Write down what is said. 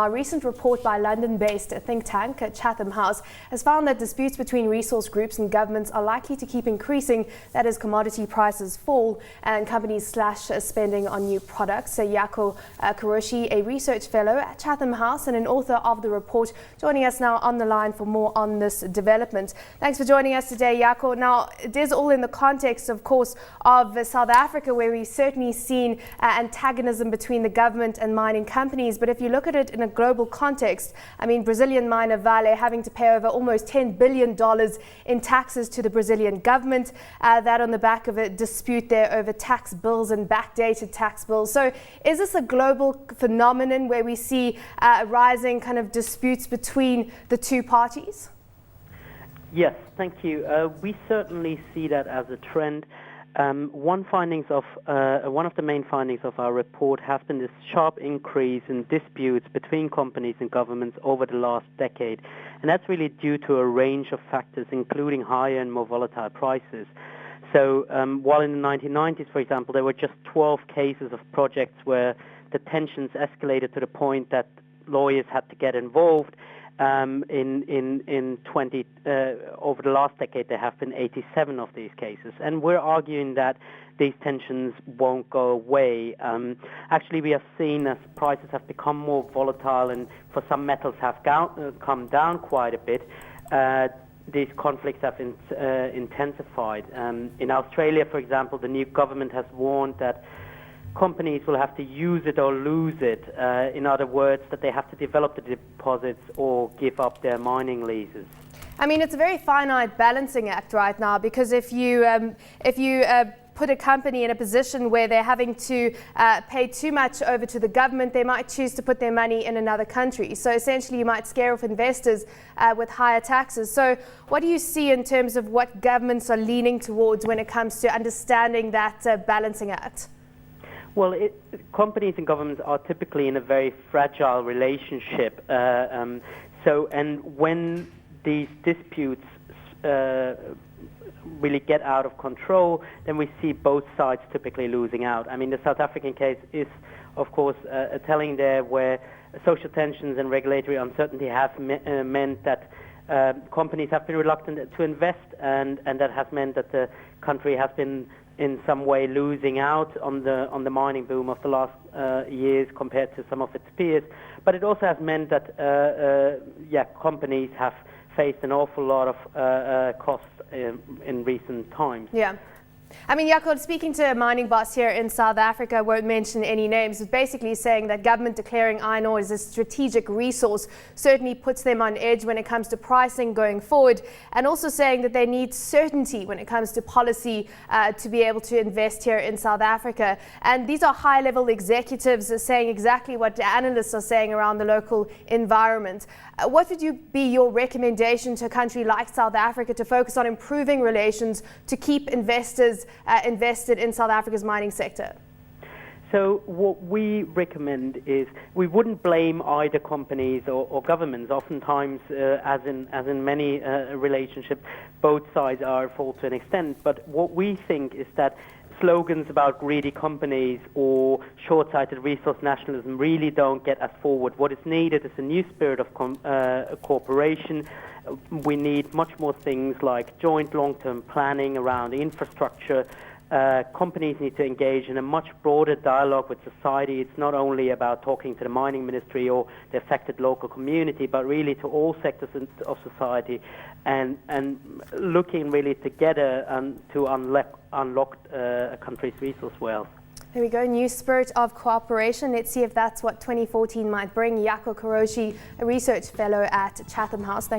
A recent report by London-based think tank Chatham House has found that disputes between resource groups and governments are likely to keep increasing, that as commodity prices fall and companies slash spending on new products. Jaco Kuroshi, a research fellow at Chatham House and an author of the report, joining us now on the line for more on this development. Thanks for joining us today, Jaco. Now, it is all in the context, of course, of South Africa, where we've certainly seen antagonism between the government and mining companies. But if you look at it in a global context, I mean, Brazilian miner Vale having to pay over almost $10 billion in taxes to the Brazilian government, that on the back of a dispute there over tax bills and backdated tax bills. So is this a global phenomenon where we see rising kind of disputes between the two parties? Yes, thank you. We certainly see that as a trend. One of the main findings of our report has been this sharp increase in disputes between companies and governments over the last decade, and that's really due to a range of factors, including higher and more volatile prices. So while in the 1990s, for example, there were just 12 cases of projects where the tensions escalated to the point that lawyers had to get involved, over the last decade, there have been 87 of these cases, and we're arguing that these tensions won't go away. Actually, we have seen as prices have become more volatile and for some metals have come down quite a bit, these conflicts have intensified. In Australia, for example, the new government has warned that companies will have to use it or lose it. In other words, that they have to develop the deposits or give up their mining leases. I mean, it's a very finite balancing act right now, because if you put a company in a position where they're having to pay too much over to the government, they might choose to put their money in another country. So essentially, you might scare off investors with higher taxes. So what do you see in terms of what governments are leaning towards when it comes to understanding that balancing act? Well, companies and governments are typically in a very fragile relationship. And when these disputes really get out of control, then we see both sides typically losing out. I mean, the South African case is, of course, a telling there, where social tensions and regulatory uncertainty have meant that companies have been reluctant to invest, and that has meant that the country has been in some way losing out on the mining boom of the last years compared to some of its peers. But it also has meant that companies have faced an awful lot of costs in recent times. Yeah. I mean, Jaco, speaking to a mining boss here in South Africa, won't mention any names, is basically saying that government declaring iron ore as a strategic resource certainly puts them on edge when it comes to pricing going forward, and also saying that they need certainty when it comes to policy to be able to invest here in South Africa. And these are high-level executives saying exactly what the analysts are saying around the local environment. What would be your recommendation to a country like South Africa to focus on improving relations to keep investors invested in South Africa's mining sector? So what we recommend is we wouldn't blame either companies or governments. Oftentimes, as in many relationships, both sides are at fault to an extent. But what we think is that slogans about greedy companies or short-sighted resource nationalism really don't get us forward. What is needed is a new spirit of cooperation. We need much more things like joint long-term planning around infrastructure. Companies need to engage in a much broader dialogue with society. It's not only about talking to the mining ministry or the affected local community, but really to all sectors of society, and looking really together to unlock a country's resource wealth. There we go, new spirit of cooperation. Let's see if that's what 2014 might bring. Jaco Kuroshi, a research fellow at Chatham House. Thank